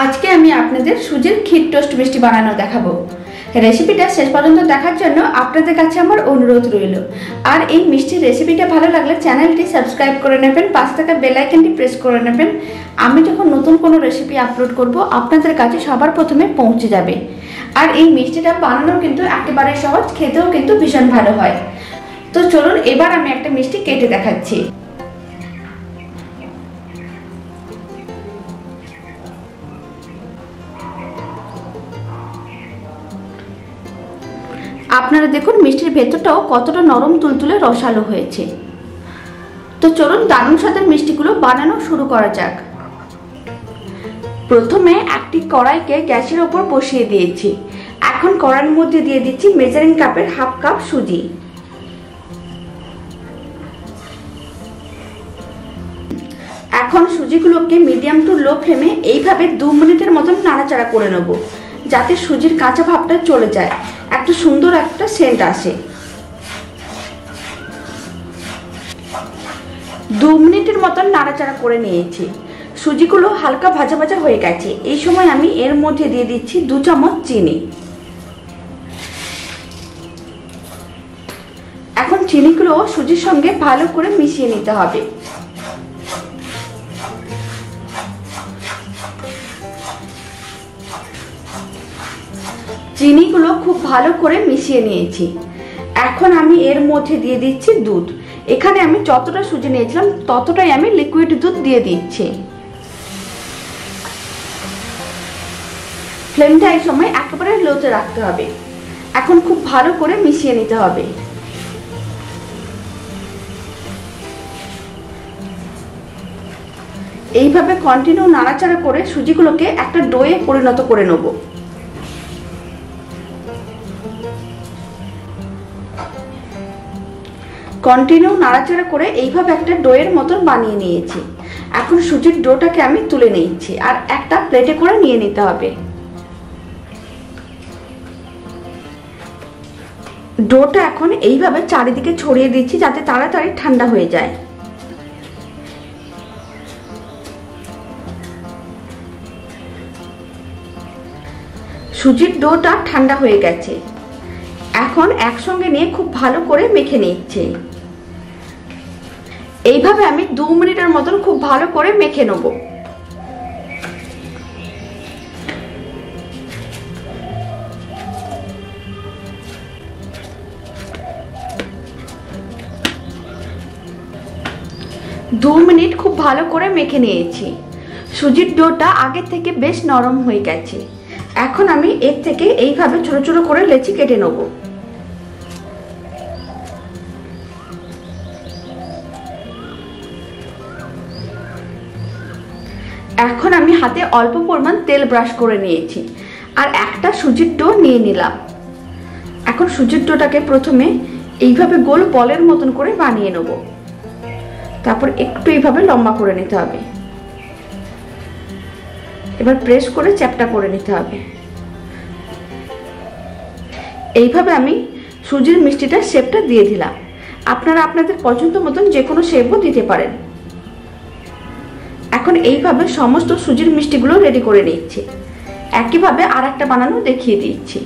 আজকে আমি আপনাদের সুজির ক্ষীর টোস্ট মিষ্টি বানানো দেখাবো। রেসিপিটা শেষ পর্যন্ত দেখার জন্য আপনাদের কাছে আমার অনুরোধ রইল। আর এই মিষ্টির রেসিপিটা ভালো লাগলে চ্যানেলটি সাবস্ক্রাইব করে নেবেন, পাশে থাকা বেল আইকনটি প্রেস করে নেবেন। আমি যখন নতুন কোনো রেসিপি আপলোড করব আপনাদের কাছে সবার প্রথমে পৌঁছে যাবে। আর এই মিষ্টিটা বানানো কিন্তু একেবারে সহজ, খেতেও কিন্তু ভীষণ ভালো হয়। তো চলুন এবার আমি একটা মিষ্টি কেটে দেখাচ্ছি। আপনারা দেখুন মিষ্টির ভেতরটাও কতটা নরম তুলতুলে রসালো হয়েছে। তো চলুন দারুণ স্বাদের মিষ্টিগুলো বানানো শুরু করা যাক। প্রথমে একটি কড়াইকে গ্যাসের ওপর বসিয়ে দিয়েছি। এখন কড়াইয়ের মধ্যে দিয়ে দিচ্ছি মেজারিং কাপের হাফ কাপ সুজি। এখন সুজিগুলোকে মিডিয়াম টু লো ফ্লেমে এইভাবে 2 মিনিটের মতন নাড়াচাড়া করে নেব, যাতে সুজির কাঁচা ভাবটা চলে যায়, একটা সুন্দর একটা সেন্ট আসে। 2 মিনিটের মতন নাড়াচাড়া করে নিয়েছি। সুজিগুলো হালকা ভাজা ভাজা হয়ে গেছে। এই সময় আমি এর মধ্যে দিয়ে দিচ্ছি 2 চামচ চিনি। এখন চিনিগুলো সুজির সঙ্গে ভালো করে মিশিয়ে নিতে হবে। চিনিগুলো খুব ভালো করে মিশিয়ে নিয়েছি। এখন আমি এর মধ্যে দিয়ে দিচ্ছি দুধ। এখানে আমি যতটা সুজি নিয়েছিলাম ততটাই আমি লিকুইড দুধ দিয়ে দিচ্ছি। ফ্লেমটা এই সময় একেবারে লোতে রাখতে হবে। এখন খুব ভালো করে মিশিয়ে নিতে হবে। এইভাবে কন্টিনিউ নাড়াচাড়া করে সুজিগুলোকে একটা ডোয়ে পরিণত করে নেব। কন্টিনিউ নাড়াচাড়া করে এইভাবে একটা ডোয়ের মতন বানিয়ে নিয়েছি। এখন সুজির ডোটাকে আমি তুলে নিচ্ছি আর একটা প্লেটে করে নিয়ে নিতে হবে। ডোটা এখন এইভাবে চারিদিকে ছড়িয়ে দিচ্ছি যাতে তাড়াতাড়ি ঠান্ডা হয়ে যায়। সুজির ডোটা ঠান্ডা হয়ে গেছে। এখন একসঙ্গে নিয়ে খুব ভালো করে মেখে নিচ্ছি। এইভাবে আমি 2 মিনিটের মতন খুব ভালো করে মেখে নেব। দু মিনিট খুব ভালো করে মেখে নিয়েছি। সুজির ডোটা আগের থেকে বেশ নরম হয়ে গেছে। এখন আমি এর থেকে এইভাবে ছোট ছোট করে লেচি কেটে নেব। এখন আমি হাতে অল্প পরিমাণ তেল ব্রাশ করে নিয়েছি আর একটা সুজির ডো নিয়ে নিলাম। এখন সুজির ডোটাকে প্রথমে এইভাবে গোল বলের মতন করে বানিয়ে নেব। তারপর একটু এইভাবে লম্বা করে নিতে হবে। এবার প্রেস করে চ্যাপটা করে নিতে হবে। এইভাবে আমি সুজির মিষ্টিটার শেপটা দিয়ে দিলাম। আপনারা আপনাদের পছন্দ মতন যে কোনো শেপও দিতে পারেন। এখন এইভাবে সমস্ত সুজির মিষ্টিগুলো রেডি করে নিচ্ছি। একইভাবে আর একটা বানানো দেখিয়ে দিচ্ছি।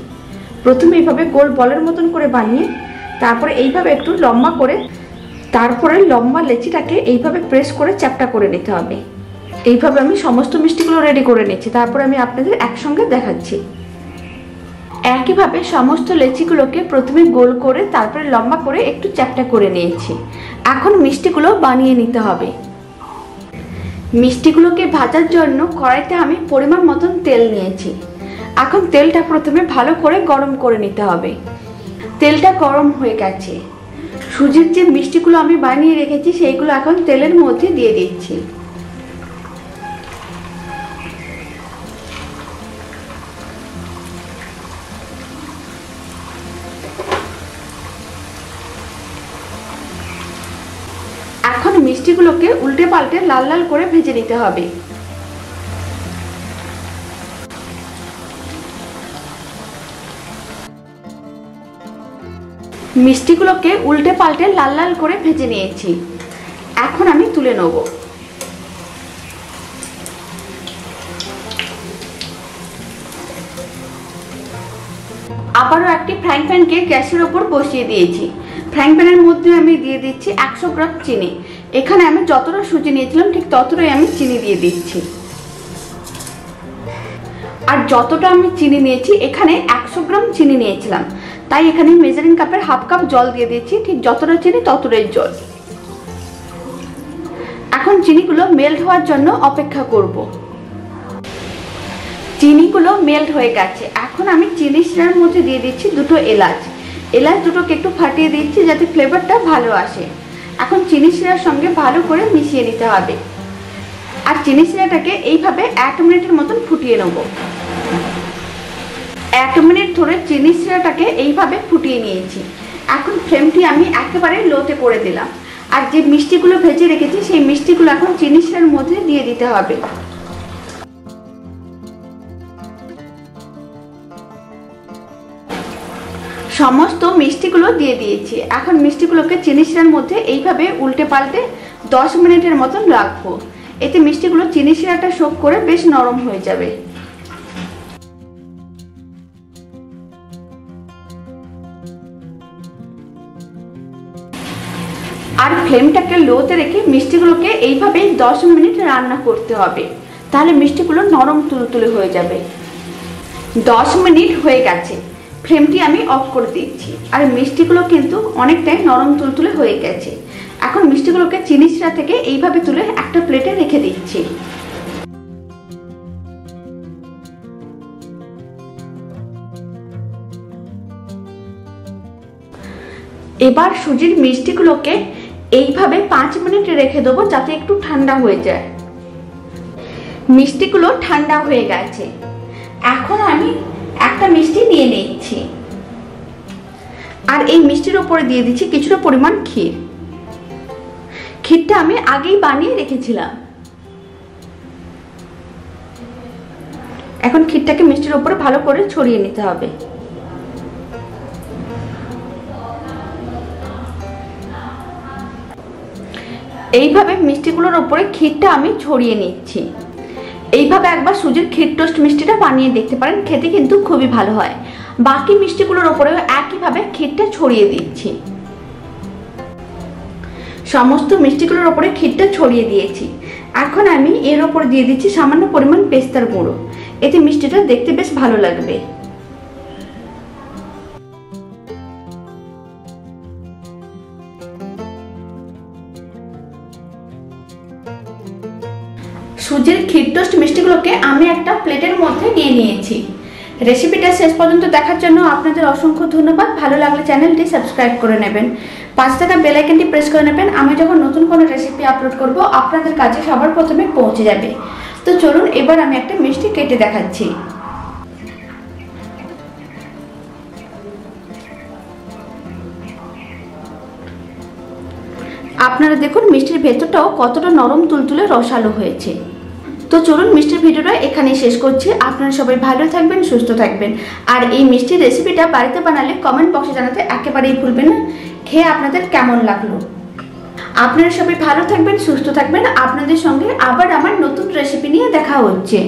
প্রথমে এইভাবে গোল বলের মতন করে বানিয়ে তারপরে এইভাবে একটু লম্বা করে তারপরে লম্বা লেচিটাকে এইভাবে প্রেস করে চ্যাপটা করে নিতে হবে। এইভাবে আমি সমস্ত মিষ্টিগুলো রেডি করে নিচ্ছি। তারপরে আমি আপনাদের একসঙ্গে দেখাচ্ছি। একইভাবে সমস্ত লেচিগুলোকে প্রথমে গোল করে তারপরে লম্বা করে একটু চ্যাপটা করে নিয়েছি। এখন মিষ্টিগুলো বানিয়ে নিতে হবে। মিষ্টিগুলোকে ভাজার জন্য কড়াইতে আমি পরিমাণ মতন তেল নিয়েছি। এখন তেলটা প্রথমে ভালো করে গরম করে নিতে হবে। তেলটা গরম হয়ে গেছে। সুজির যে মিষ্টিগুলো আমি বানিয়ে রেখেছি সেইগুলো এখন তেলের মধ্যে দিয়ে দিচ্ছি। এখন মিষ্টিগুলোকে উল্টে পাল্টে লাল লাল করে ভেজে নিতে হবে। মিষ্টিগুলোকে উল্টে পাল্টে লাল লাল করে ভেজে নিয়েছি। এখন আমি তুলে নেব। একটি ফ্রাইং প্যানকে গ্যাসের ওপর বসিয়ে দিয়েছি। ফ্রাইং প্যানের মধ্যে আমি দিয়ে দিচ্ছি 100 গ্রাম চিনি। এখানে আমি যতটা সুজি নিয়েছিলাম ঠিক ততটাই আমি চিনি দিয়ে দিচ্ছি। আর যতটা আমি চিনি নিয়েছি, এখানে 100 গ্রাম চিনি নিয়েছিলাম, তাই এখানে মেজারিং কাপের হাফ কাপ জল দিয়ে দিচ্ছি। ঠিক যতটা চিনি ততটাই জল। এখন চিনিগুলো মেল্ট হওয়ার জন্য অপেক্ষা করব। চিনিগুলো মেল্ট হয়ে গেছে। এখন আমি চিনি শিরার মধ্যে দিয়ে দিচ্ছি দুটো এলাচ। এলাচ দুটোকে একটু ফাটিয়ে দিচ্ছি যাতে ফ্লেভারটা ভালো আসে। এখন চিনি শিরার সঙ্গে ভালো করে মিশিয়ে নিতে হবে। আর চিনি শিরাটাকে এইভাবে 1 মিনিটের মতন ফুটিয়ে নেব। 1 মিনিট ধরে চিনি শিরাটাকে এইভাবে ফুটিয়ে নিয়েছি। এখন ফ্লেমটি আমি একেবারে লোতে করে দিলাম। আর যে মিষ্টিগুলো ভেজে রেখেছি সেই মিষ্টিগুলো এখন চিনি শিরার মধ্যে দিয়ে দিতে হবে। সমস্ত মিষ্টিগুলো দিয়ে দিয়েছি। এখন মিষ্টিগুলোকে চিনি শিরার মধ্যে এইভাবে উল্টে পাল্টে 10 মিনিটের মতন রাখবো। এতে মিষ্টিগুলো চিনি শিরাটা সোক করে বেশ নরম হয়ে যাবে। আর ফ্লেমটাকে লোতে রেখে মিষ্টিগুলোকে এইভাবে 10 মিনিট রান্না করতে হবে, তাহলে মিষ্টিগুলো নরম তুলতুলে হয়ে যাবে। 10 মিনিট হয়ে গেছে। ফ্লেমটি আমি অফ করে দিচ্ছি। আর মিষ্টিগুলো কিন্তু অনেকটাই নরম তুলতুলে হয়ে গেছে। এখন মিষ্টিগুলোকে চিনি শিরা থেকে এইভাবে তুলে একটা প্লেটে রেখে দিচ্ছি। এবার সুজির মিষ্টিগুলোকে এইভাবে 5 মিনিট রেখে দেবো যাতে একটু ঠান্ডা হয়ে যায়। মিষ্টিগুলো ঠান্ডা হয়ে গেছে। এখন আমি একটা মিষ্টি নিয়ে নিচ্ছি। আর এই মিষ্টির উপরে দিয়ে দিচ্ছি কিছুটা পরিমাণ ক্ষীর। ক্ষীরটা আমি আগেই বানিয়ে রেখেছিলাম। এখন ক্ষীরটাকে মিষ্টির উপরে ভালো করে ছড়িয়ে নিতে হবে। এইভাবে মিষ্টিগুলোর উপরে ক্ষীরটা আমি ছড়িয়ে নিচ্ছি। এইভাবে একবার সুজির ক্ষীর টোস্ট মিষ্টিটা বানিয়ে দেখতে পারেন, খেতে কিন্তু খুবই ভালো হয়। বাকি মিষ্টিগুলোর উপরেও একইভাবে ক্ষীরটা ছড়িয়ে দিচ্ছি। সমস্ত মিষ্টিগুলোর উপরে ক্ষীরটা ছড়িয়ে দিয়েছি। এখন আমি এর উপরে দিয়ে দিচ্ছি সামান্য পরিমাণ পেস্তার গুঁড়ো। এতে মিষ্টিটা দেখতে বেশ ভালো লাগবে। সুজির ক্ষীর টোস্ট মিষ্টিগুলোকে আমি একটা প্লেটের মধ্যে নিয়ে নিয়েছি। রেসিপিটা শেষ পর্যন্ত দেখার জন্য আপনাদের অসংখ্য ধন্যবাদ। ভালো লাগলে চ্যানেলটি সাবস্ক্রাইব করে নেবেন, পাশে থাকা বেল আইকনটি প্রেস করে নেবেন। আমি যখন নতুন কোনো রেসিপি আপলোড করব আপনাদের কাছে সবার প্রথমে পৌঁছে যাবে। তো চলুন এবার আমি একটা মিষ্টি কেটে দেখাচ্ছি। আপনারা দেখুন মিষ্টির ভেতরটাও কতটা নরম তুলতুলে রসালো হয়েছে। তো চলুন মিষ্টির ভিডিওটা এখানেই শেষ করছি। আপনারা সবাই ভালো থাকবেন, সুস্থ থাকবেন। আর এই মিষ্টির রেসিপিটা বাড়িতে বানালে কমেন্ট বক্সে জানাতে একেবারেই ভুলবেন না খেয়ে আপনাদের কেমন লাগলো। আপনারা সবাই ভালো থাকবেন, সুস্থ থাকবেন। আপনাদের সঙ্গে আবার আমার নতুন রেসিপি নিয়ে দেখা হচ্ছে।